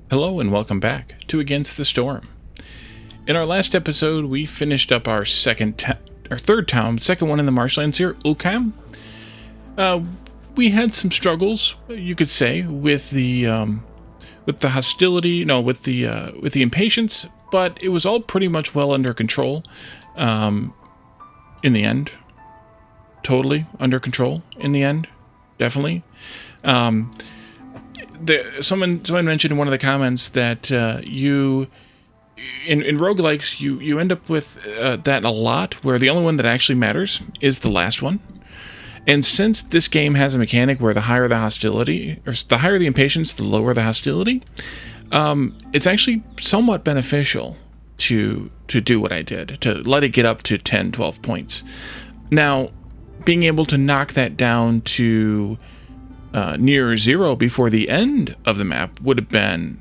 Hello and welcome back to Against the Storm. In our last episode, we finished up our third town, second one in the marshlands here, Ulcam. We had some struggles, you could say, with the hostility, with the impatience, but it was all pretty much well under control. In the end, totally under control. In the end, definitely. Someone mentioned in one of the comments that you in roguelikes you end up with that a lot, where the only one that actually matters is the last one. And since this game has a mechanic where the higher the hostility, or the higher the impatience, the lower the hostility, it's actually somewhat beneficial to do what I did, to let it get up to 10, 12 points. Now, being able to knock that down to near zero before the end of the map would have been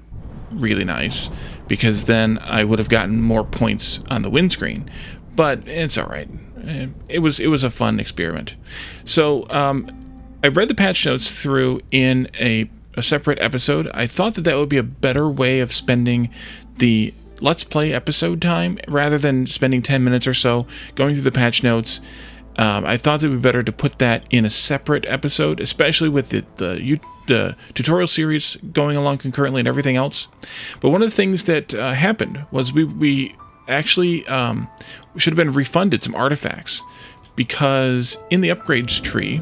really nice, because then I would have gotten more points on the windscreen. But it's all right. It was a fun experiment. So I read the patch notes through in a separate episode. I thought that would be a better way of spending the Let's Play episode time, rather than spending 10 minutes or so going through the patch notes. I thought it would be better to put that in a separate episode, especially with the tutorial series going along concurrently and everything else. But one of the things that happened was we actually should have been refunded some artifacts, because in the upgrades tree,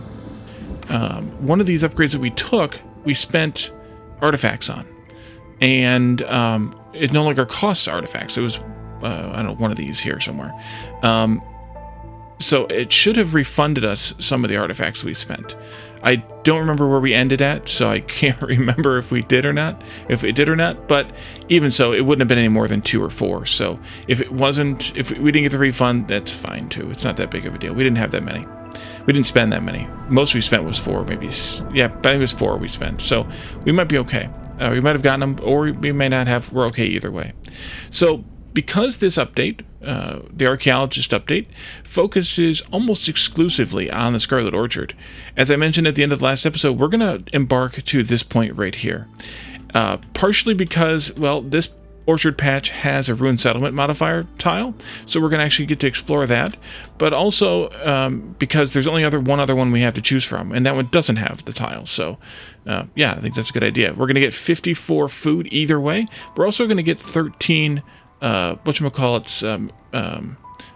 one of these upgrades that we took, we spent artifacts on, and it no longer costs artifacts. It was I don't know, one of these here somewhere. So it should have refunded us some of the artifacts we spent. I don't remember where we ended at, so I can't remember if it did or not, but even so, it wouldn't have been any more than 2 or 4. So if we didn't get the refund, that's fine too. It's not that big of a deal. We didn't have that many. We didn't spend that many. Most we spent was 4, maybe. Yeah, I think it was 4 we spent. So we might be okay. We might have gotten them, or we may not have. We're okay either way. So because this update, the Archaeologist update, focuses almost exclusively on the Scarlet Orchard, as I mentioned at the end of the last episode, we're going to embark to this point right here. Partially because, well, this Orchard patch has a Ruined Settlement modifier tile, so we're going to actually get to explore that, but also because there's only one other one we have to choose from, and that one doesn't have the tile. So yeah, I think that's a good idea. We're going to get 54 food either way. We're also going to get 13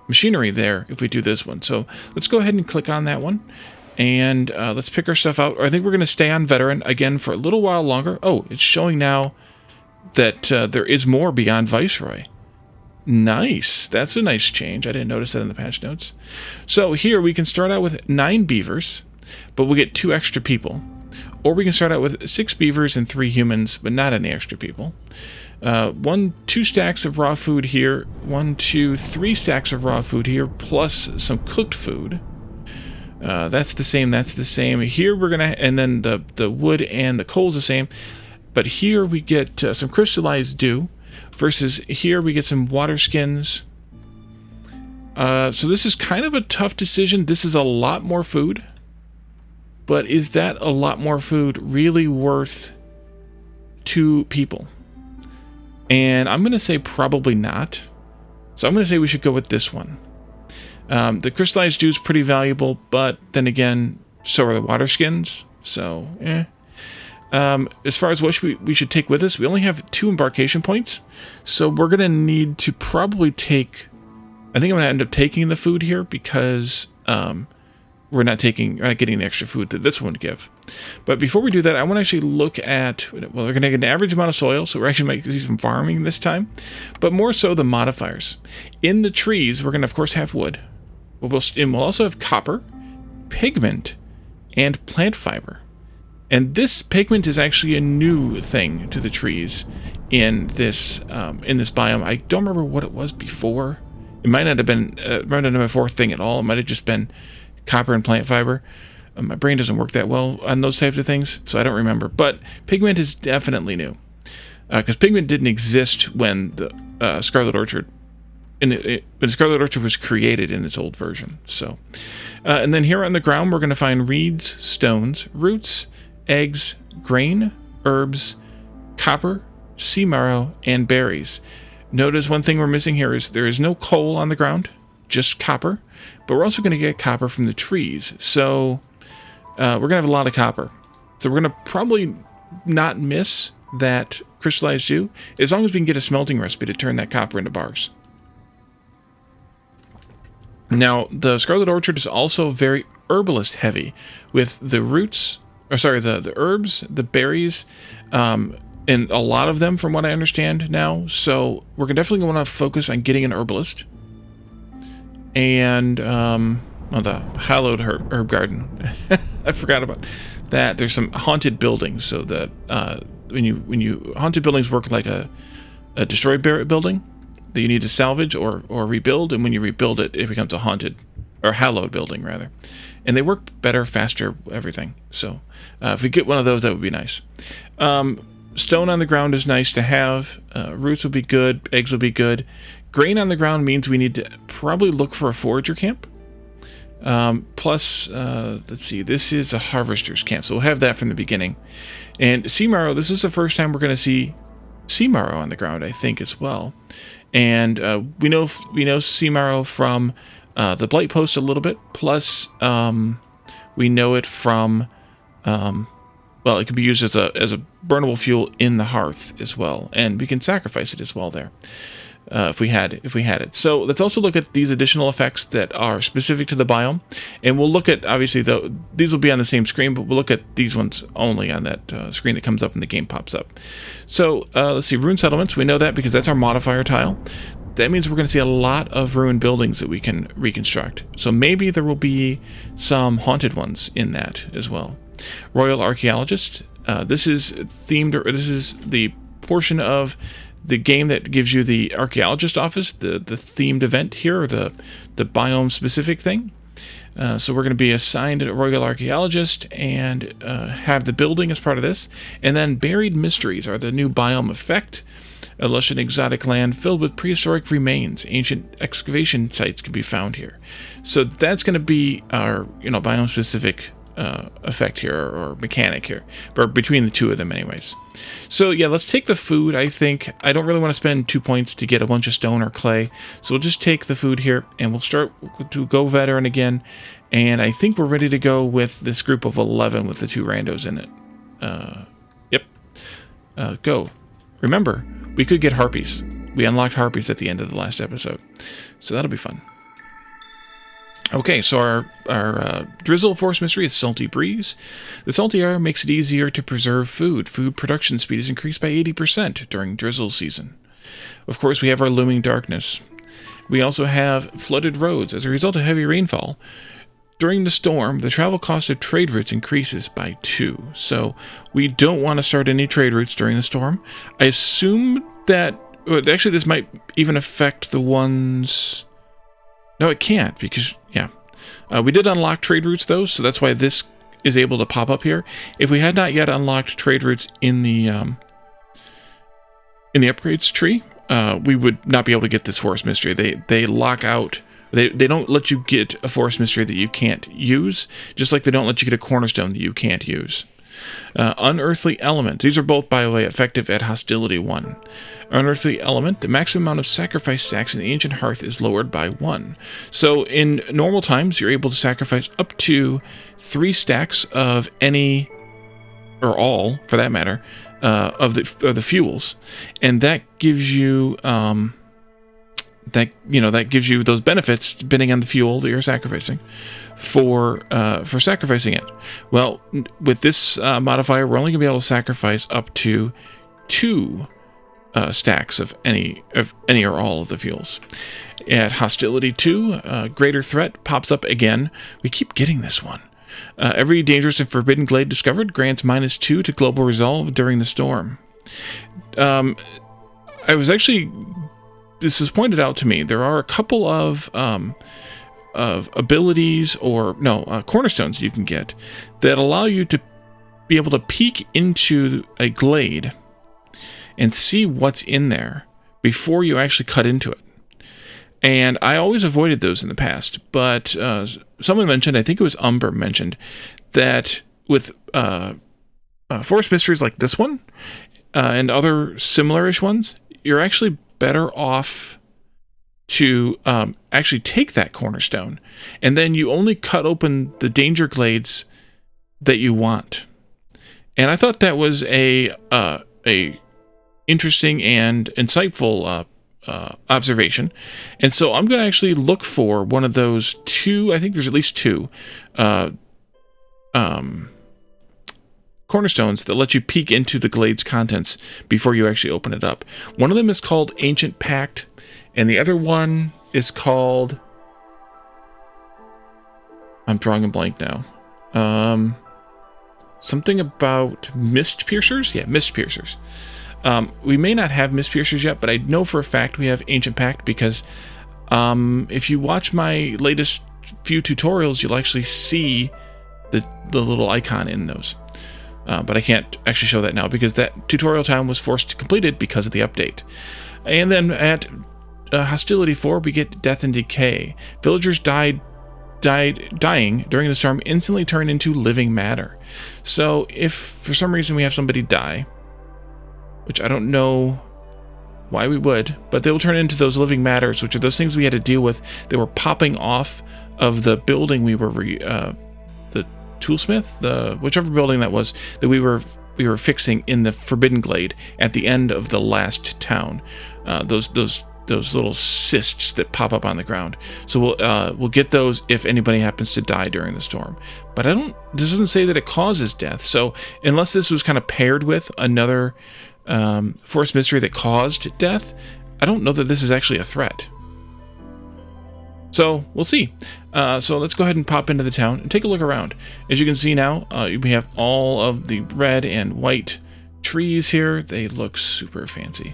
machinery there if we do this one. So let's go ahead and click on that one, and let's pick our stuff out. I think we're going to stay on veteran again for a little while longer. Oh, it's showing now that there is more beyond Viceroy. Nice. That's a nice change. I didn't notice that in the patch notes. So here we can start out with 9 beavers, but we'll get 2 extra people. Or we can start out with 6 beavers and 3 humans, but not any extra people. 2 stacks of raw food here. 3 stacks of raw food here, plus some cooked food. That's the same. Here we're gonna, and then the wood and the coal's the same. But here we get some crystallized dew, versus here we get some water skins. So this is kind of a tough decision. This is a lot more food, but is that a lot more food really worth 2 people? And I'm going to say probably not. So I'm going to say we should go with this one. The crystallized dew is pretty valuable, but then again, so are the water skins. So, as far as what we should take with us, we only have 2 embarkation points. So we're going to need to probably take... I think I'm going to end up taking the food here, because we're not getting the extra food that this one would give. But before we do that, I want to actually look at, well, we're going to get an average amount of soil, so we're actually going to see some farming this time, but more so the modifiers. In the trees, we're going to, of course, have wood, but we'll also have copper, pigment, and plant fiber. And this pigment is actually a new thing to the trees in this biome. I don't remember what it was before. It might not have been a 4th thing at all. It might have just been copper and plant fiber. My brain doesn't work that well on those types of things, so I don't remember. But pigment is definitely new, because pigment didn't exist when the Scarlet Orchard, when the Scarlet Orchard was created in its old version. So, and then here on the ground, we're going to find reeds, stones, roots, eggs, grain, herbs, copper, sea marrow, and berries. Notice one thing we're missing here is there is no coal on the ground, just copper, but we're also going to get copper from the trees. So we're going to have a lot of copper. So we're going to probably not miss that crystallized dew, as long as we can get a smelting recipe to turn that copper into bars. Now, the Scarlet Orchard is also very herbalist heavy, with the roots, the herbs, the berries, and a lot of them from what I understand now. So we're definitely going to want to focus on getting an herbalist. And the hallowed herb garden. I forgot about that. There's some haunted buildings. So the when you haunted buildings work like a destroyed building that you need to salvage or rebuild, and when you rebuild it, it becomes a haunted or hallowed building rather, and they work better, faster, everything. So if we get one of those, that would be nice. Stone on the ground is nice to have. Roots will be good. Eggs will be good. Grain on the ground means we need to probably look for a forager camp. Plus, let's see, this is a harvester's camp, so we'll have that from the beginning. And sea marrow, this is the first time we're going to see sea marrow on the ground, I think, as well. And we know sea marrow from the blight post a little bit. Plus, we know it from well, it can be used as a burnable fuel in the hearth as well, and we can sacrifice it as well there. If we had it. So let's also look at these additional effects that are specific to the biome, and we'll look at, obviously, these will be on the same screen, but we'll look at these ones only on that screen that comes up when the game pops up. So let's see, rune settlements. We know that because that's our modifier tile. That means we're going to see a lot of ruined buildings that we can reconstruct. So maybe there will be some haunted ones in that as well. Royal Archaeologist. This is themed. This is the portion of the game that gives you the archaeologist office, the themed event here, or the biome specific thing. So we're going to be assigned a Royal Archaeologist and have the building as part of this. And then Buried Mysteries are the new biome effect. A lush and exotic land filled with prehistoric remains. Ancient excavation sites can be found here. So that's going to be our biome specific effect here, or mechanic here, but between the two of them anyways. So yeah, let's take the food. I think I don't really want to spend 2 points to get a bunch of stone or clay, so we'll just take the food here and we'll start to go veteran again, and I think we're ready to go with this group of 11 with the 2 randos in it. Yep. Go. Remember, we could get harpies. We unlocked harpies at the end of the last episode, so that'll be fun. Okay, so our drizzle force mystery is Salty Breeze. The salty air makes it easier to preserve food. Food production speed is increased by 80% during drizzle season. Of course, we have our looming darkness. We also have flooded roads. As a result of heavy rainfall, during the storm, the travel cost of trade routes increases by 2. So we don't want to start any trade routes during the storm. I assume that... Actually, this might even affect the ones... No, it can't, because, yeah. We did unlock trade routes, though, so that's why this is able to pop up here. If we had not yet unlocked trade routes in the upgrades tree, we would not be able to get this forest mystery. They lock out. They don't let you get a forest mystery that you can't use, just like they don't let you get a cornerstone that you can't use. Unearthly Element. These are both, by the way, effective at Hostility 1. Unearthly Element. The maximum amount of sacrifice stacks in the Ancient Hearth is lowered by 1. So in normal times, you're able to sacrifice up to 3 stacks of any, or all, for that matter, of the fuels, and that gives you that gives you those benefits depending on the fuel that you're sacrificing for sacrificing it. Well, with this modifier, we're only going to be able to sacrifice up to 2 stacks of any or all of the fuels. At Hostility 2, Greater Threat pops up again. We keep getting this one. Every dangerous and forbidden glade discovered grants -2 to global resolve during the storm. This was pointed out to me. There are a couple of abilities cornerstones you can get that allow you to be able to peek into a glade and see what's in there before you actually cut into it. And I always avoided those in the past, but someone mentioned, I think it was Umber mentioned, that with forest mysteries like this one, and other similar-ish ones, you're actually better off to actually take that cornerstone, and then you only cut open the danger glades that you want. And I thought that was a interesting and insightful observation. And so I'm going to actually look for one of those two, I think there's at least two, cornerstones that let you peek into the glade's contents before you actually open it up. One of them is called Ancient Pact, and the other one is called... I'm drawing a blank now. Something about Mist Piercers? Yeah, Mist Piercers. We may not have Mist Piercers yet, but I know for a fact we have Ancient Pact because if you watch my latest few tutorials, you'll actually see the little icon in those. But I can't actually show that now because that tutorial time was forced to complete it because of the update. And then at Hostility 4, we get Death and Decay. Villagers dying during the storm instantly turn into living matter. So if for some reason we have somebody die, which I don't know why we would, but they will turn into those living matters, which are those things we had to deal with. They were popping off of the building we were the toolsmith, whichever building that was that we were fixing in the Forbidden Glade at the end of the last town. Those little cysts that pop up on the ground. So we'll get those if anybody happens to die during the storm. But this doesn't say that it causes death. So unless this was kind of paired with another forest mystery that caused death, I don't know that this is actually a threat. So we'll see. So let's go ahead and pop into the town and take a look around. As you can see now, we have all of the red and white trees here. They look super fancy.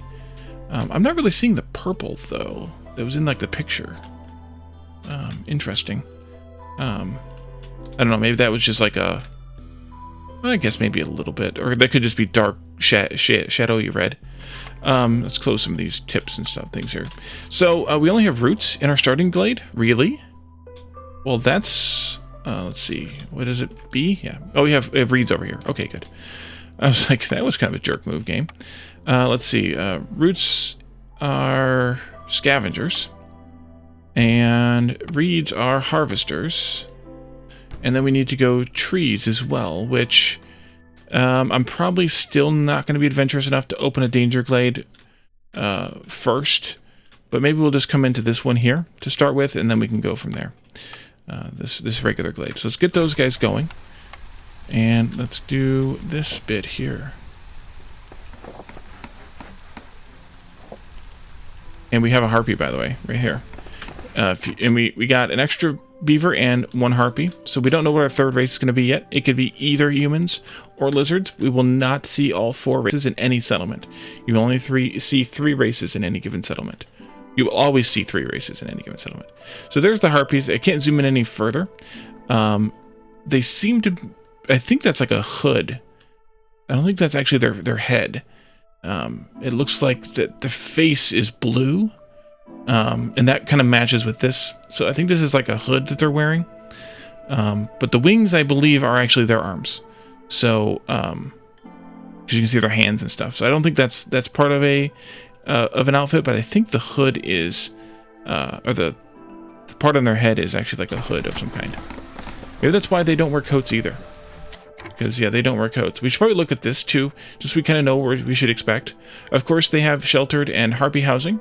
I'm not really seeing the purple, though. That was in, like, the picture. Interesting. I don't know, maybe that was just like a... I guess maybe a little bit. Or that could just be dark, shadowy red. Let's close some of these tips and things here. So, we only have roots in our starting glade? Really? Well, that's... let's see. What is it? B? Yeah. Oh, we have reeds over here. Okay, good. I was like, that was kind of a jerk move game. Let's see. Roots are scavengers. And reeds are harvesters. And then we need to go trees as well, which I'm probably still not going to be adventurous enough to open a danger glade first. But maybe we'll just come into this one here to start with, and then we can go from there. This regular glade. So let's get those guys going. And let's do this bit here. And we have a harpy, by the way, right here. And we got an extra beaver and one harpy. So we don't know what our third race is going to be yet. It could be either humans or lizards. We will not see all four races in any settlement. You will only see three races in any given settlement. You will always see three races in any given settlement. So there's the harpies. I can't zoom in any further. They seem to... I think that's like a hood. I don't think that's actually their head. It looks like that the face is blue. And that kind of matches with this. So I think this is like a hood that they're wearing. But the wings, I believe, are actually their arms. So, because you can see their hands and stuff. So I don't think that's part of an outfit, but I think the hood is, or the part on their head is actually like a hood of some kind. Maybe that's why they don't wear coats either. Because, yeah, they don't wear coats. We should probably look at this, too, just so we kind of know what we should expect. Of course, they have sheltered and harpy housing.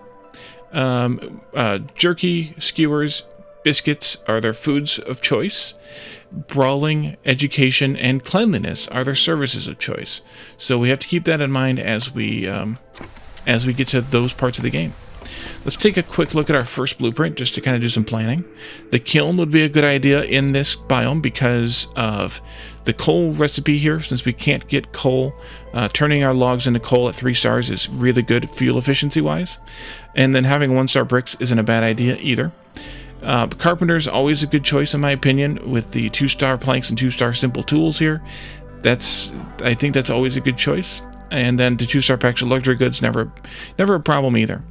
Jerky, skewers, biscuits are their foods of choice. Brawling, education, and cleanliness are their services of choice. So we have to keep that in mind as we get to those parts of the game. Let's take a quick look at our first blueprint just to kind of do some planning. The kiln would be a good idea in this biome because of the coal recipe here. Since we can't get coal, turning our logs into coal at 3 stars is really good fuel efficiency wise. And then having 1-star bricks isn't a bad idea either. Carpenter's always a good choice in my opinion with the 2-star planks and 2-star simple tools here. I think that's always a good choice. And then the 2-star packs of luxury goods, never a problem either.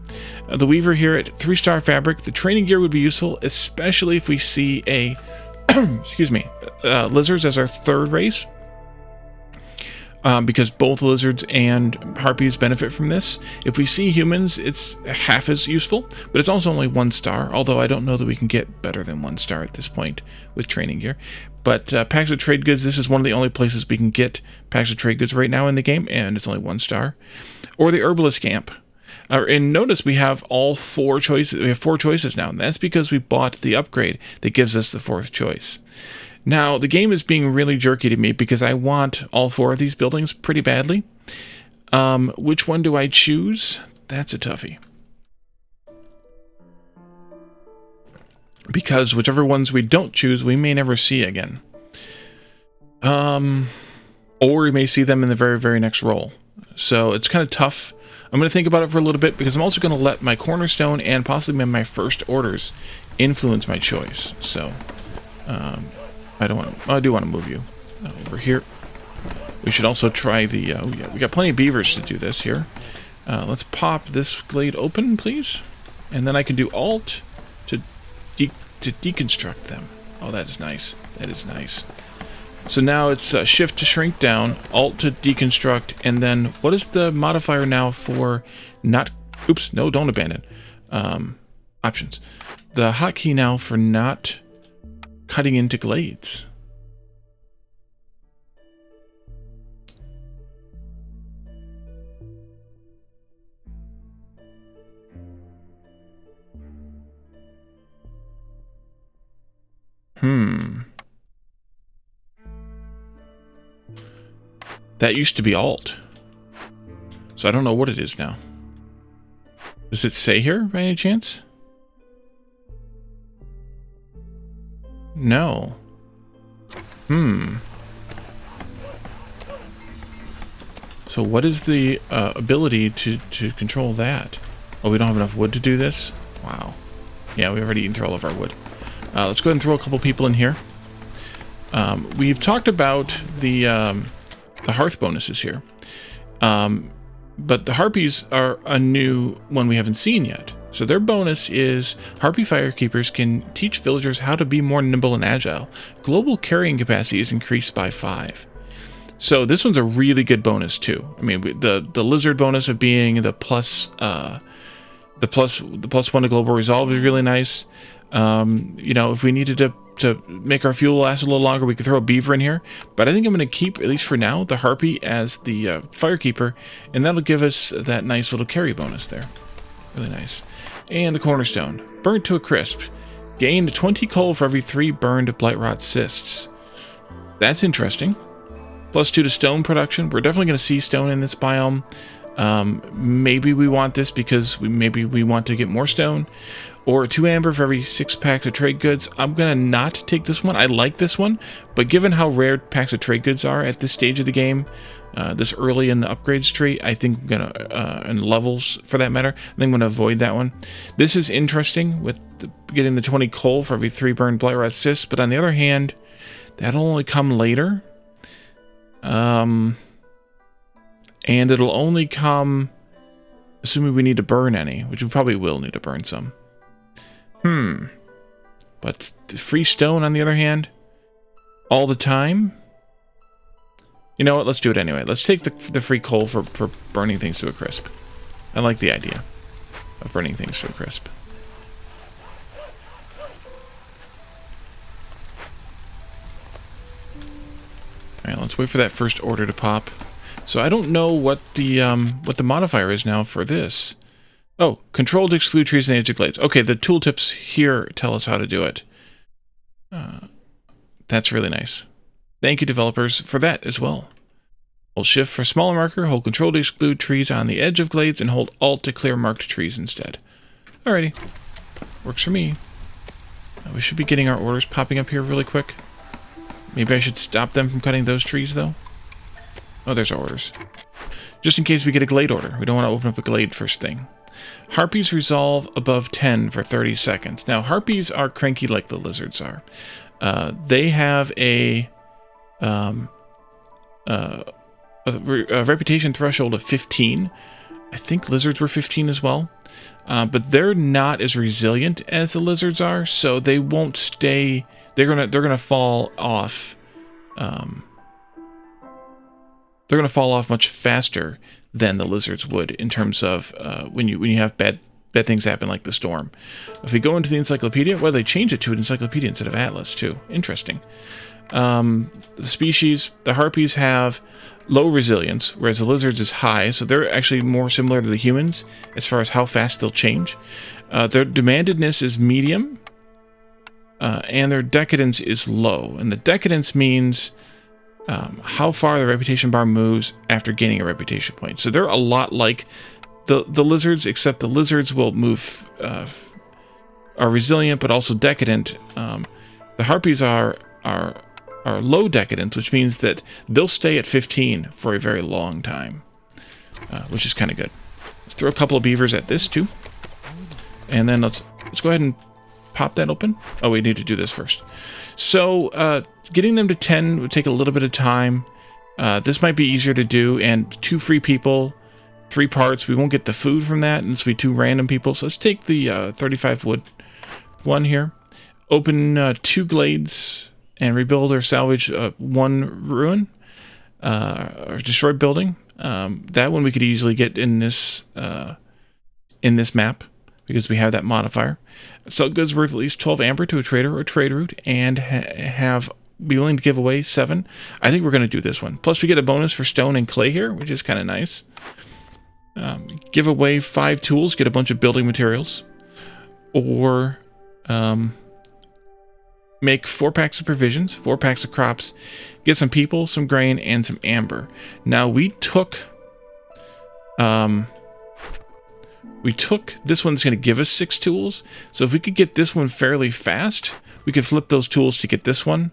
The weaver here at 3-star fabric. The training gear would be useful, especially if we see a, excuse me, lizards as our third race. because both lizards and harpies benefit from this. If we see humans, it's half as useful, but it's also only 1 star, although I don't know that we can get better than 1 star at this point with training gear. But packs of trade goods, this is one of the only places we can get packs of trade goods right now in the game, and it's only 1 star. Or the herbalist camp. And notice we have all 4 choices. We have 4 choices now, and that's because we bought the upgrade that gives us the 4th choice. Now, the game is being really jerky to me because I want all 4 of these buildings pretty badly. Which one do I choose? That's a toughie. Because whichever ones we don't choose, we may never see again. Or we may see them in the very, very next roll. So it's kind of tough. I'm going to think about it for a little bit because I'm also going to let my Cornerstone and possibly my first orders influence my choice. So, I do want to move you over here. We should also try the, oh yeah, we got plenty of beavers to do this here. Let's pop this glade open, please. And then I can do Alt to deconstruct them. Oh, that is nice. That is nice. So now it's Shift to shrink down, Alt to deconstruct, and then what is the modifier now for not, oops, no, don't abandon. Options. The hotkey now for not cutting into glades. That used to be Alt. So I don't know what it is now. Does it say here by any chance? No. So what is the ability to control that? Oh, we don't have enough wood to do this? Wow. Yeah, we've already eaten through all of our wood. Let's go ahead and throw a couple people in here. We've talked about the hearth bonuses here. But the harpies are a new one we haven't seen yet. So their bonus is harpy firekeepers can teach villagers how to be more nimble and agile. Global carrying capacity is increased by 5. So this one's a really good bonus too. I mean, the lizard bonus of being the plus 1 to global resolve is really nice. You know, if we needed to make our fuel last a little longer, we could throw a beaver in here. But I think I'm going to keep, at least for now, the harpy as the firekeeper, and that'll give us that nice little carry bonus there. Really nice. And the Cornerstone. Burnt to a crisp. Gained 20 coal for every 3 burned blight rot cysts. That's interesting. +2 to stone production. We're definitely going to see stone in this biome. Maybe we want this because maybe we want to get more stone. Or 2 amber for every 6 packs of trade goods. I'm going to not take this one. I like this one, but given how rare packs of trade goods are at this stage of the game, this early in the upgrades tree, I think I'm going to, and levels for that matter, I think I'm going to avoid that one. This is interesting with getting the 20 coal for every 3 burned blight rot cysts, but on the other hand, that'll only come later. And it'll only come, assuming we need to burn any, which we probably will need to burn some. But free stone, on the other hand, all the time? You know what? Let's do it anyway. Let's take the free coal for burning things to a crisp. I like the idea of burning things to a crisp. Alright, let's wait for that first order to pop. So I don't know what the modifier is now for this. Oh, control to exclude trees and edge of glades. Okay, the tooltips here tell us how to do it. That's really nice. Thank you, developers, for that as well. Hold Shift for smaller marker, hold Control to exclude trees on the edge of glades, and hold Alt to clear marked trees instead. Alrighty. Works for me. We should be getting our orders popping up here really quick. Maybe I should stop them from cutting those trees, though. Oh, there's our orders. Just in case we get a glade order. We don't want to open up a glade first thing. Harpies resolve above 10 for 30 seconds. Now, harpies are cranky like the lizards are. They have a reputation threshold of 15. I think lizards were 15 as well. But they're not as resilient as the lizards are, so they won't stay. They're gonna fall off. they're going to fall off much faster than the lizards would in terms of when you have bad things happen like the storm. If we go into the encyclopedia, well, they changed it to an encyclopedia instead of atlas too. Interesting. The species, the harpies have low resilience, whereas the lizards is high, so they're actually more similar to the humans as far as how fast they'll change. Their demandedness is medium, and their decadence is low. And the decadence means how far the reputation bar moves after gaining a reputation point. So they're a lot like the lizards, except the lizards will move, are resilient but also decadent. The harpies are low decadence, which means that they'll stay at 15 for a very long time, which is kind of good. Let's throw a couple of beavers at this too, and then let's go ahead and pop that open. Oh, we need to do this first. So getting them to 10 would take a little bit of time. This might be easier to do, and 2 free people, 3 parts. We won't get the food from that, and this will be 2 random people. So let's take the 35 wood one here. Open 2 glades and rebuild or salvage 1 ruin or destroyed building. That one we could easily get in this map because we have that modifier. Sell goods worth at least 12 amber to a trader or trade route, and be willing to give away 7. I think we're going to do this one. Plus we get a bonus for stone and clay here, which is kind of nice. Give away 5 tools, get a bunch of building materials, or make 4 packs of provisions, 4 packs of crops, get some people, some grain, and some amber. Now we took this one's going to give us 6 tools, so if we could get this one fairly fast, we could flip those tools to get this one,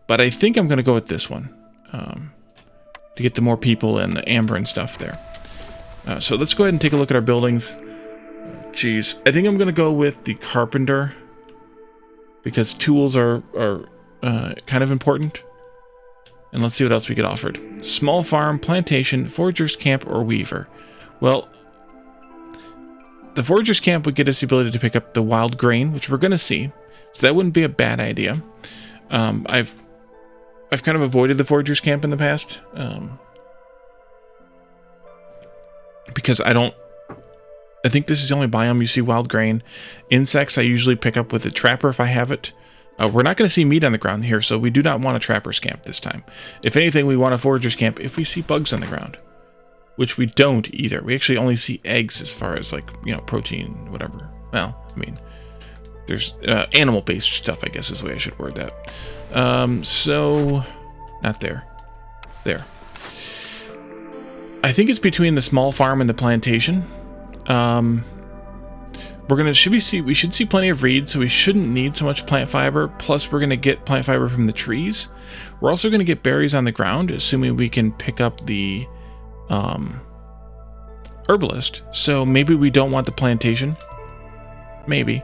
but I think I'm going to go with this one to get the more people and the amber and stuff there. So let's go ahead and take a look at our buildings. Geez, I think I'm going to go with the carpenter, because tools are kind of important. And let's see what else we get offered. Small farm, plantation, forager's camp, or weaver. Well, the forager's camp would get us the ability to pick up the wild grain, which we're going to see. So that wouldn't be a bad idea. I've kind of avoided the forager's camp in the past. Because I think this is the only biome you see wild grain. Insects I usually pick up with a trapper if I have it. We're not going to see meat on the ground here, so we do not want a trapper's camp this time. If anything, we want a forager's camp if we see bugs on the ground. Which we don't either. We actually only see eggs as far as, like, you know, protein, whatever. Well, I mean, there's animal-based stuff, I guess is the way I should word that. So, not there. There. I think it's between the small farm and the plantation. We should see plenty of reeds, so we shouldn't need so much plant fiber. Plus, we're gonna get plant fiber from the trees. We're also gonna get berries on the ground, assuming we can pick up the herbalist. So maybe we don't want the plantation. Maybe.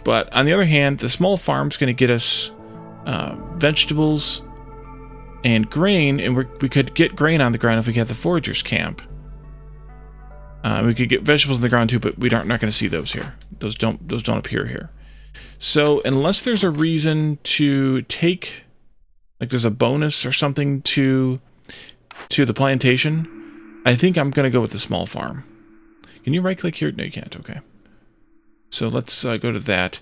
But on the other hand, the small farm's gonna get us vegetables and grain, and we could get grain on the ground if we get the forager's camp. We could get vegetables on the ground too, but we're not going to see those here. Those don't appear here. So unless there's a reason to take, like there's a bonus or something to the plantation, I think I'm going to go with the small farm. Can you right click here? No, you can't. Okay. So let's go to that.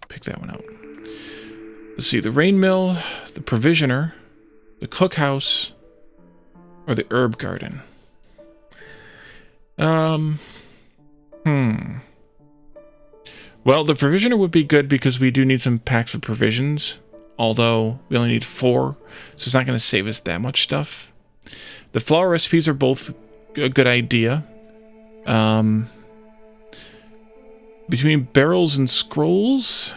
Pick that one out. Let's see, the rain mill, the provisioner, the cookhouse, or the herb garden. Well, the provisioner would be good because we do need some packs of provisions, although we only need 4, so it's not going to save us that much stuff. The flour recipes are both a good idea. Between barrels and scrolls,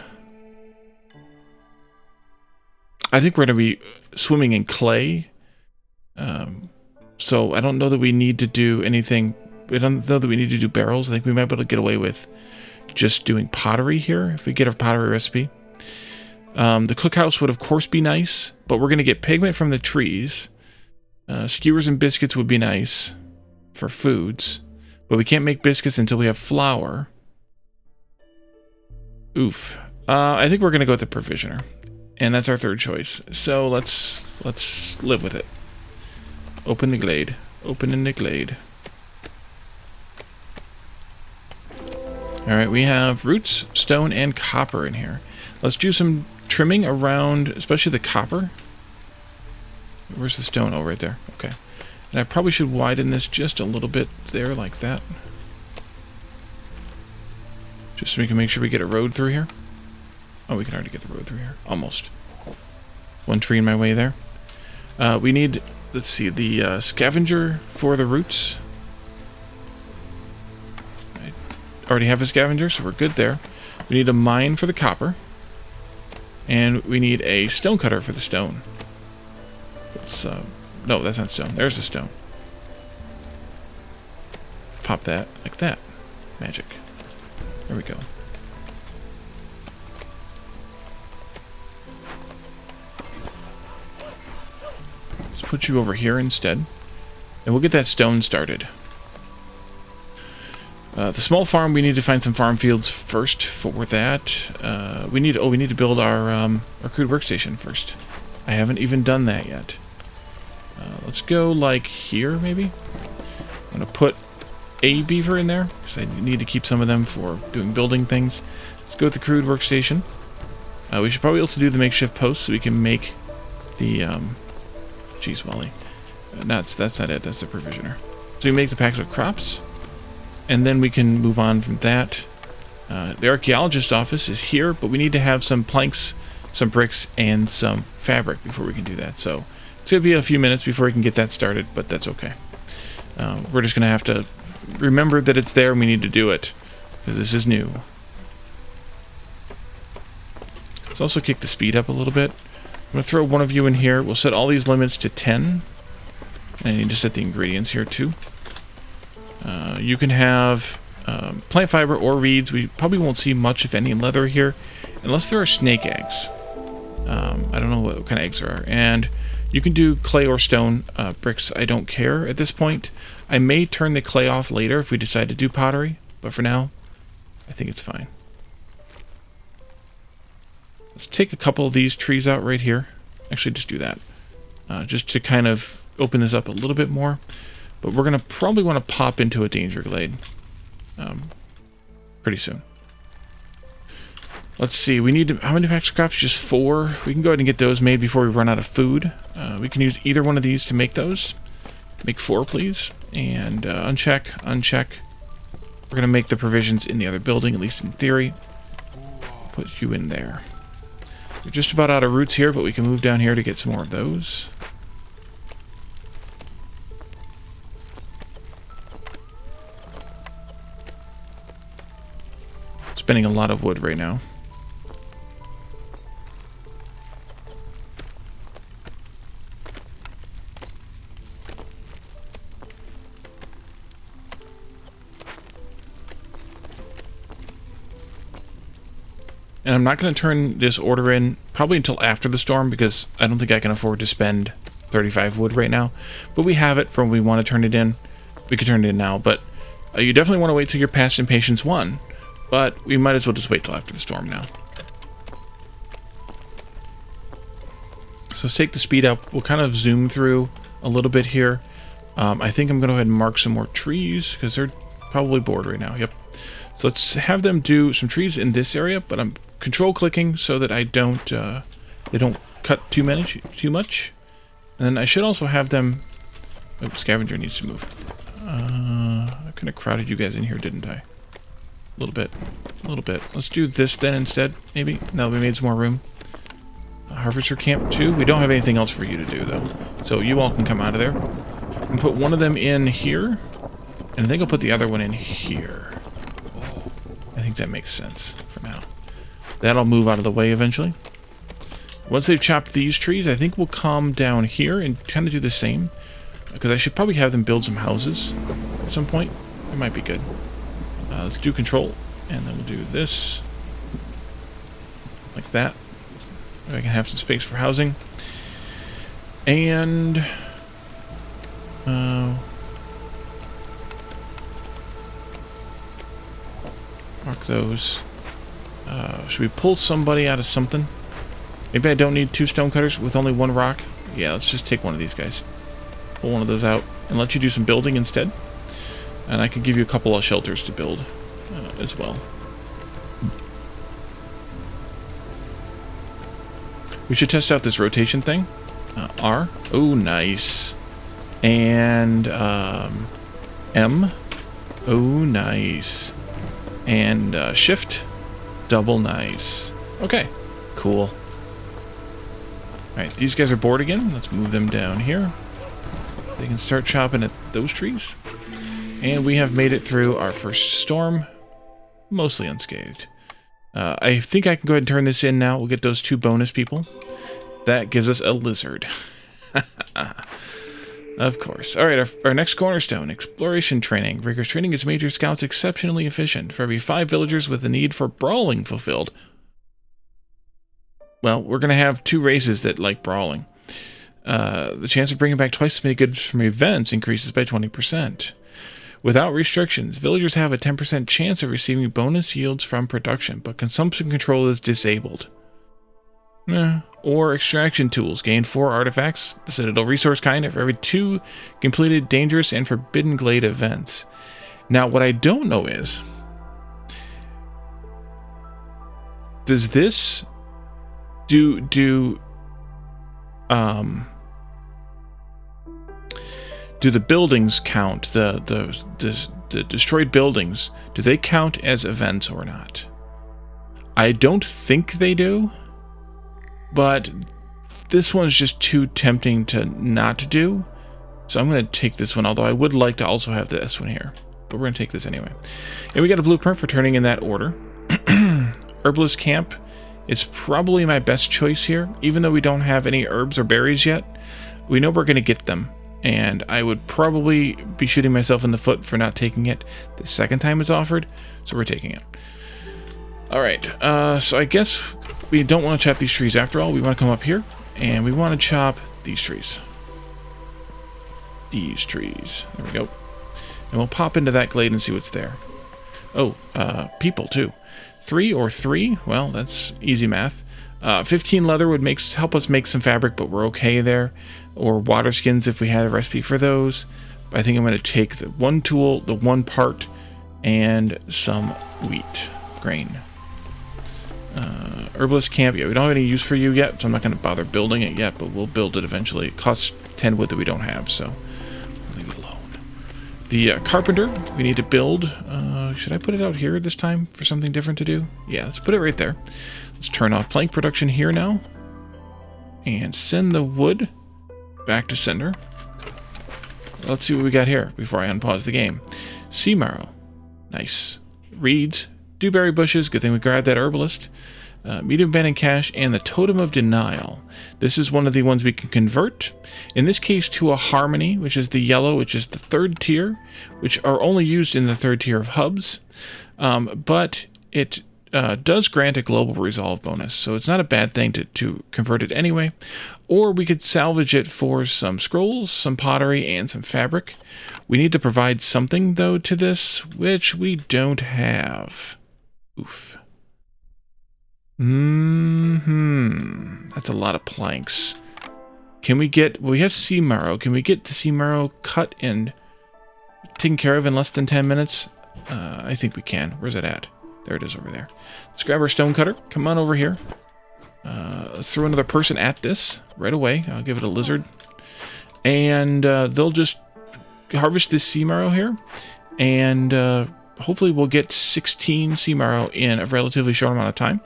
I think we're going to be swimming in clay. So I don't know that we need to do anything. I don't know that we need to do barrels. I think we might be able to get away with just doing pottery here if we get a pottery recipe. The cookhouse would of course be nice, but we're going to get pigment from the trees. Skewers and biscuits would be nice for foods, but we can't make biscuits until we have flour. Oof. I think we're going to go with the provisioner, and that's our third choice. So let's live with it. Open the glade. Open in the glade. Alright, we have roots, stone, and copper in here. Let's do some trimming around, especially the copper. Where's the stone? Oh, right there. Okay. And I probably should widen this just a little bit there, like that. Just so we can make sure we get a road through here. Oh, we can already get the road through here. Almost. One tree in my way there. We need, let's see, the scavenger for the roots. I already have a scavenger, so we're good there. We need a mine for the copper. And we need a stone cutter for the stone. Let's, no, that's not stone. There's the stone. Pop that like that. Magic. There we go. Let's put you over here instead. And we'll get that stone started. The small farm, we need to find some farm fields first for that. We need to build our crude workstation first. I haven't even done that yet. Let's go like here, maybe. I'm going to put a beaver in there, because I need to keep some of them for doing building things. Let's go with the crude workstation. We should probably also do the makeshift post so we can make the... Jeez, Wally. That's not it, that's the provisioner. So we make the packs of crops, and then we can move on from that. The archaeologist office is here, but we need to have some planks, some bricks, and some fabric before we can do that. So it's going to be a few minutes before we can get that started, but that's okay. We're just going to have to remember that it's there and we need to do it, because this is new. Let's also kick the speed up a little bit. I'm going to throw one of you in here. We'll set all these limits to 10. And I need to set the ingredients here too. You can have plant fiber or reeds. We probably won't see much, if any, leather here, unless there are snake eggs. I don't know what kind of eggs there are. And you can do clay or stone bricks. I don't care at this point. I may turn the clay off later if we decide to do pottery, but for now, I think it's fine. Let's take a couple of these trees out right here. Actually, just do that. Just to kind of open this up a little bit more. But we're going to probably want to pop into a danger glade pretty soon. Let's see, we need how many packs of crops? Just 4. We can go ahead and get those made before we run out of food. We can use either one of these to make those. Make 4, please. And uncheck, uncheck. We're going to make the provisions in the other building, at least in theory. Put you in there. We're just about out of roots here, but we can move down here to get some more of those. Spending a lot of wood right now. And I'm not going to turn this order in probably until after the storm, because I don't think I can afford to spend 35 wood right now. But we have it for when we want to turn it in. We could turn it in now, but you definitely want to wait till you're past Impatience 1. But we might as well just wait till after the storm now. So let's take the speed up. We'll kind of zoom through a little bit here. I think I'm going to go ahead and mark some more trees, because they're probably bored right now. Yep. So let's have them do some trees in this area, but I'm control clicking so that I don't they don't cut too much. And then I should also have them... Oh, scavenger needs to move. I kind of crowded you guys in here, didn't I? A little bit. A little bit. Let's do this then instead, maybe. Now we made some more room. Harvester camp 2. We don't have anything else for you to do, though. So you all can come out of there. I'm going to put one of them in here. And I think I'll put the other one in here. I think that makes sense for now. That'll move out of the way eventually. Once they've chopped these trees, I think we'll come down here and kind of do the same. Because I should probably have them build some houses at some point. It might be good. Let's do control, and then we'll do this. Like that. I can have some space for housing. And... mark those. Should we pull somebody out of something? Maybe I don't need 2 stone cutters with only 1 rock? Yeah, let's just take one of these guys. pull one of those out and let you do some building instead. And I can give you a couple of shelters to build as well. We should test out this rotation thing. R. Oh, nice. And M. Oh, nice. And shift. Double nice. Okay, cool. Alright, these guys are bored again. Let's move them down here. They can start chopping at those trees. And we have made it through our first storm, mostly unscathed. I think I can go ahead and turn this in now. We'll get those 2 bonus people. That gives us a lizard. Of course. Alright, our next cornerstone, exploration training. Rigorous training is major scouts exceptionally efficient. For every 5 villagers with a need for brawling fulfilled. Well, we're going to have 2 races that like brawling. The chance of bringing back twice as many goods from events increases by 20%. Without restrictions, villagers have a 10% chance of receiving bonus yields from production, but consumption control is disabled. Or extraction tools. Gain 4 artifacts, the Citadel resource kind, for every 2 completed dangerous and forbidden glade events. Now, what I don't know is, does this do the buildings count, the destroyed buildings, do they count as events or not? I don't think they do, but this one's just too tempting to not do, so I'm going to take this one, although I would like to also have this one here, but we're going to take this anyway. And we got a blueprint for turning in that order. Herbalist Camp is probably my best choice here, even though we don't have any herbs or berries yet. We know we're going to get them. And I would probably be shooting myself in the foot for not taking it the second time it's offered, so we're taking it. Alright, so I guess we don't want to chop these trees after all. We want to come up here, and we want to chop these trees. These trees. There we go. And we'll pop into that glade and see what's there. Oh, people too. 3 or 3? Well, that's easy math. 15 leather would help us make some fabric, but we're okay there. Or water skins if we had a recipe for those. But I think I'm going to take the 1 tool, the 1 part, and some wheat grain. Herbalist Camp, yeah, we don't have any use for you yet, so I'm not going to bother building it yet, but we'll build it eventually. It costs 10 wood that we don't have, so I'll leave it alone. The Carpenter, we need to build. Should I put it out here this time for something different to do? Yeah, let's put it right there. Let's turn off plank production here now. And send the wood back to sender. Let's see what we got here before I unpause the game. Sea marrow. Nice. Reeds. Dewberry bushes. Good thing we grabbed that herbalist. Medium abandoned cache and the Totem of Denial. This is one of the ones we can convert. In this case to a Harmony, which is the yellow, which is the 3rd tier, which are only used in the 3rd tier of hubs. But it does grant a global resolve bonus, so it's not a bad thing to convert it anyway. Or we could salvage it for some scrolls, some pottery, and some fabric. We need to provide something, though, to this, which we don't have. Oof. That's a lot of planks. Can we get... Well, we have sea marrow. Can we get the sea marrow cut and taken care of in less than 10 minutes? I think we can. Where's it at? There it is over there. Let's grab our stone cutter. Come on over here. Let's throw another person at this right away. I'll give it a lizard. And they'll just harvest this sea marrow here. And hopefully we'll get 16 sea marrow in a relatively short amount of time.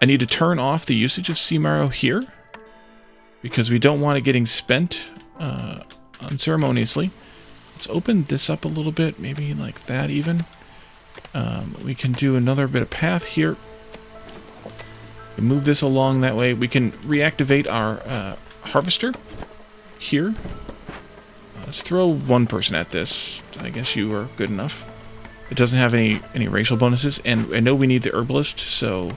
I need to turn off the usage of sea marrow here, because we don't want it getting spent unceremoniously. Let's open this up a little bit, maybe like that even. We can do another bit of path here. Move this along that way. We can reactivate our harvester here. Let's throw 1 person at this. I guess you are good enough. It doesn't have any racial bonuses, and I know we need the herbalist, so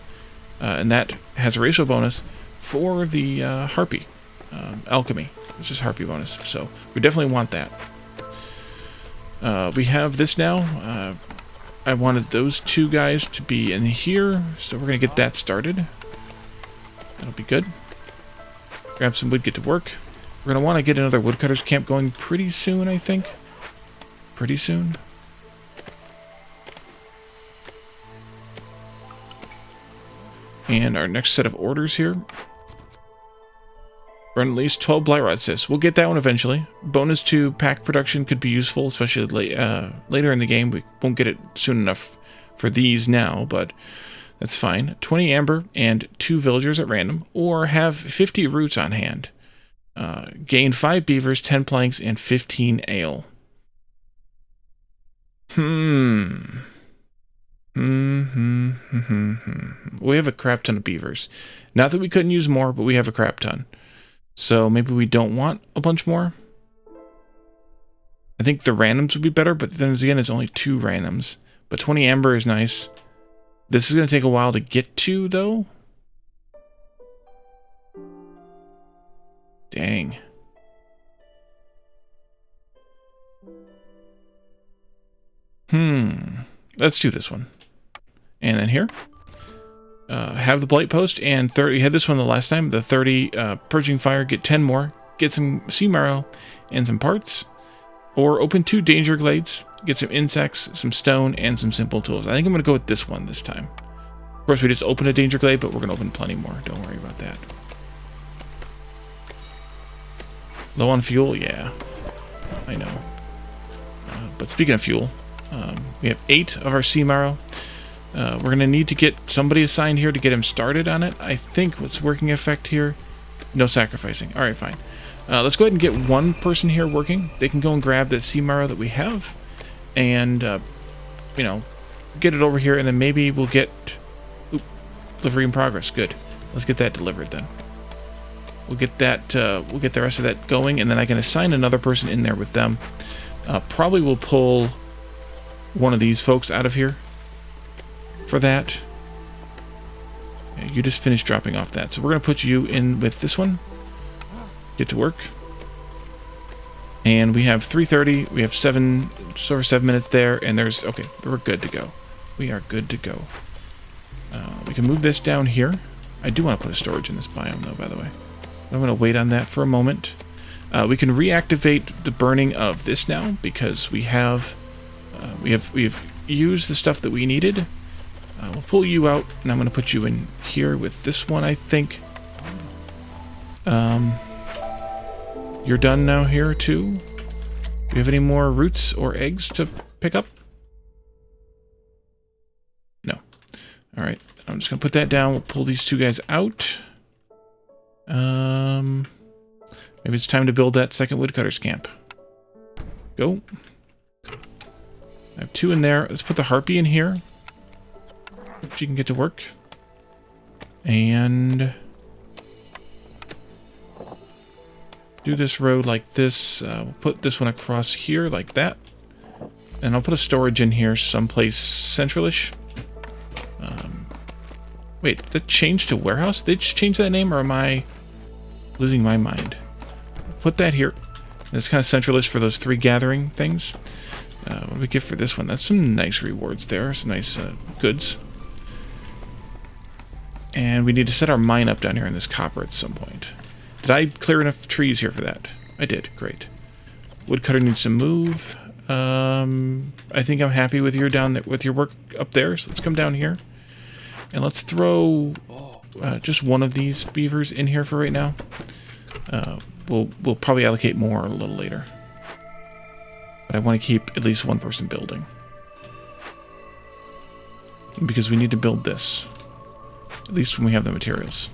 and that has a racial bonus for the harpy alchemy. It's just harpy bonus, so we definitely want that. We have this now. I wanted those 2 guys to be in here, so we're going to get that started. That'll be good. Grab some wood, get to work. We're going to want to get another woodcutter's camp going pretty soon, I think. Pretty soon. And our next set of orders here. Run at least 12 blight rod cysts. We'll get that one eventually. Bonus to pack production could be useful, especially later in the game. We won't get it soon enough for these now, but that's fine. 20 amber and 2 villagers at random, or have 50 roots on hand. Gain 5 beavers, 10 planks, and 15 ale. We have a crap ton of beavers. Not that we couldn't use more, but we have a crap ton. So maybe we don't want a bunch more. I think the randoms would be better, but then again, it's only 2 randoms. But 20 amber is nice. This is going to take a while to get to, though. Dang. Let's do this one. And then here. Have the blight post and 30. We had this one the last time. The 30 purging fire. Get 10 more. Get some sea marrow and some parts. Or open 2 danger glades. Get some insects, some stone, and some simple tools. I think I'm going to go with this one this time. Of course, we just opened a danger glade, but we're going to open plenty more. Don't worry about that. Low on fuel? Yeah. I know. But speaking of fuel, we have 8 of our sea marrow. We're going to need to get somebody assigned here to get him started on it. I think what's working effect here? No sacrificing. All right, fine. Let's go ahead and get one person here working. They can go and grab that sea marrow that we have and, you know, get it over here, and then maybe we'll get... Oop, delivery in progress. Good. Let's get that delivered then. We'll get that, we'll get the rest of that going, and then I can assign another person in there with them. Probably will pull one of these folks out of here for that. Yeah, you just finished dropping off that. So we're going to put you in with this one. Get to work. And we have 3:30. We have 7 minutes there, and there's... Okay, we're good to go. We are good to go. We can move this down here. I do want to put a storage in this biome, though, by the way. I'm going to wait on that for a moment. We can reactivate the burning of this now because we have used the stuff that we needed. We'll pull you out, and I'm going to put you in here with this one, I think. You're done now here, too. Do you have any more roots or eggs to pick up? No. All right. I'm just going to put that down. We'll pull these 2 guys out. Maybe it's time to build that second woodcutter's camp. Go. I have 2 in there. Let's put the harpy in here. She can get to work. And do this road like this. We'll put this one across here like that. And I'll put a storage in here someplace centralish. Wait, that changed to warehouse? Did they just change that name, or am I losing my mind? Put that here. And it's kind of centralish for those 3 gathering things. What do we get for this one? That's some nice rewards there. Some nice goods. And we need to set our mine up down here in this copper at some point. Did I clear enough trees here for that? I did. Great. Woodcutter needs to move. I think I'm happy with your down there, with your work up there. So let's come down here. And let's throw just one of these beavers in here for right now. We'll probably allocate more a little later. But I want to keep at least one person building. Because we need to build this. At least when we have the materials.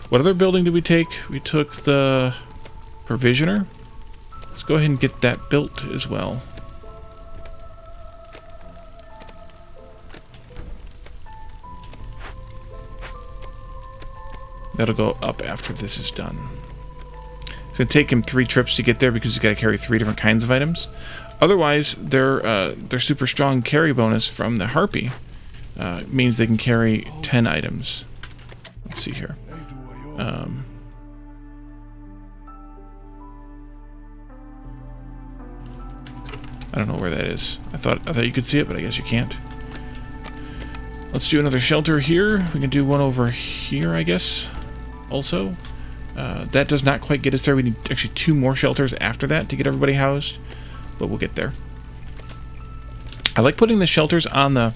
What other building did we take? We took the provisioner. Let's go ahead and get that built as well. That'll go up after this is done. It's going to take him 3 trips to get there because he's got to carry 3 different kinds of items. Otherwise, their super strong carry bonus from the harpy means they can carry 10 items. Let's see here. I don't know where that is. I thought you could see it, but I guess you can't. Let's do another shelter here. We can do one over here, I guess. Also, That does not quite get us there. We need actually 2 more shelters after that to get everybody housed, but we'll get there. I like putting the shelters on the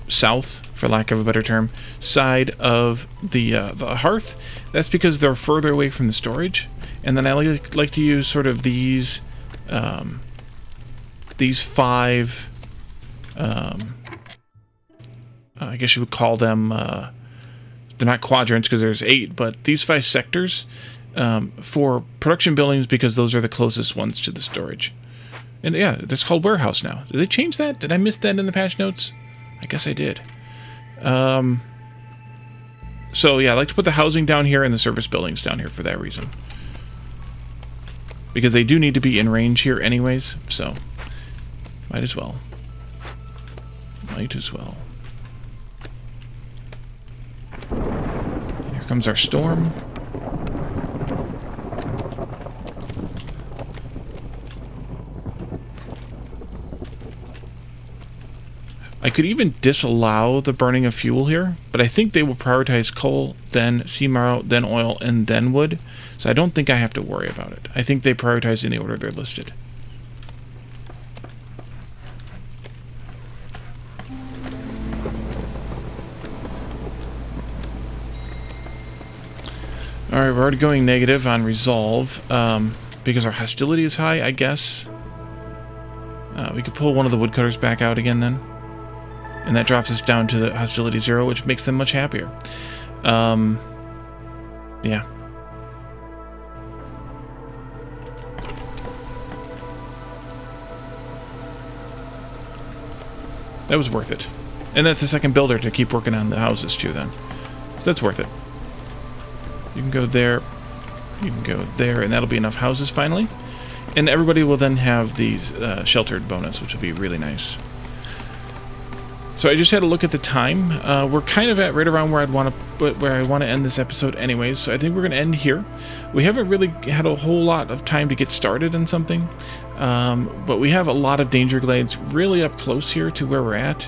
south, for lack of a better term, side of the hearth. That's because they're further away from the storage. And then I like to use sort of these 5, I guess you would call them, they're not quadrants because there's 8, but these 5 sectors for production buildings because those are the closest ones to the storage. And yeah, it's called warehouse now. Did they change that? Did I miss that in the patch notes? I guess I did. So yeah, I like to put the housing down here and the service buildings down here for that reason. Because they do need to be in range here anyways, so might as well. Might as well. Here comes our storm. I could even disallow the burning of fuel here, but I think they will prioritize coal, then sea marrow, then oil, and then wood. So I don't think I have to worry about it. I think they prioritize in the order they're listed. Alright, we're already going negative on resolve, because our hostility is high, I guess. We could pull one of the woodcutters back out again then. And that drops us down to the hostility 0, which makes them much happier. Yeah. That was worth it. And that's a second builder to keep working on the houses too then. So that's worth it. You can go there. You can go there, and that'll be enough houses finally. And everybody will then have these sheltered bonus, which will be really nice. So I just had a look at the time. We're kind of at right around where I want to end this episode anyways. So I think we're going to end here. We haven't really had a whole lot of time to get started on something. But we have a lot of danger glades really up close here to where we're at.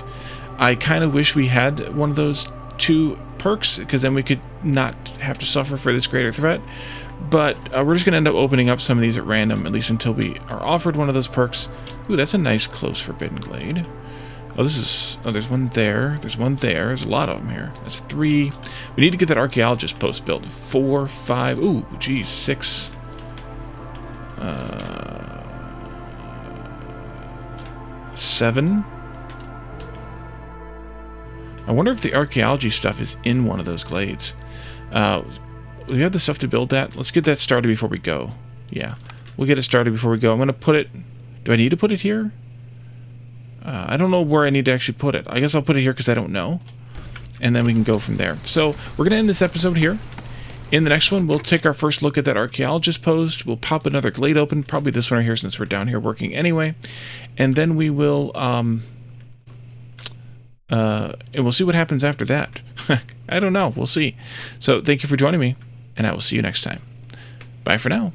I kind of wish we had one of those 2 perks, because then we could not have to suffer for this greater threat. But we're just going to end up opening up some of these at random, at least until we are offered one of those perks. Ooh, that's a nice close forbidden glade. Oh, this is... Oh, there's one there. There's one there. There's a lot of them here. That's 3. We need to get that archaeologist post built. 4, 5... Ooh, geez, 6... 7... I wonder if the archaeology stuff is in one of those glades. We have the stuff to build that. Let's get that started before we go. Yeah, we'll get it started before we go. I'm going to put it... Do I need to put it here? I don't know where I need to actually put it. I guess I'll put it here because I don't know. And then we can go from there. So we're going to end this episode here. In the next one, we'll take our first look at that archaeologist post. We'll pop another glade open. Probably this one right here since we're down here working anyway. And then we will... and we'll see what happens after that. I don't know. We'll see. So thank you for joining me, and I will see you next time. Bye for now.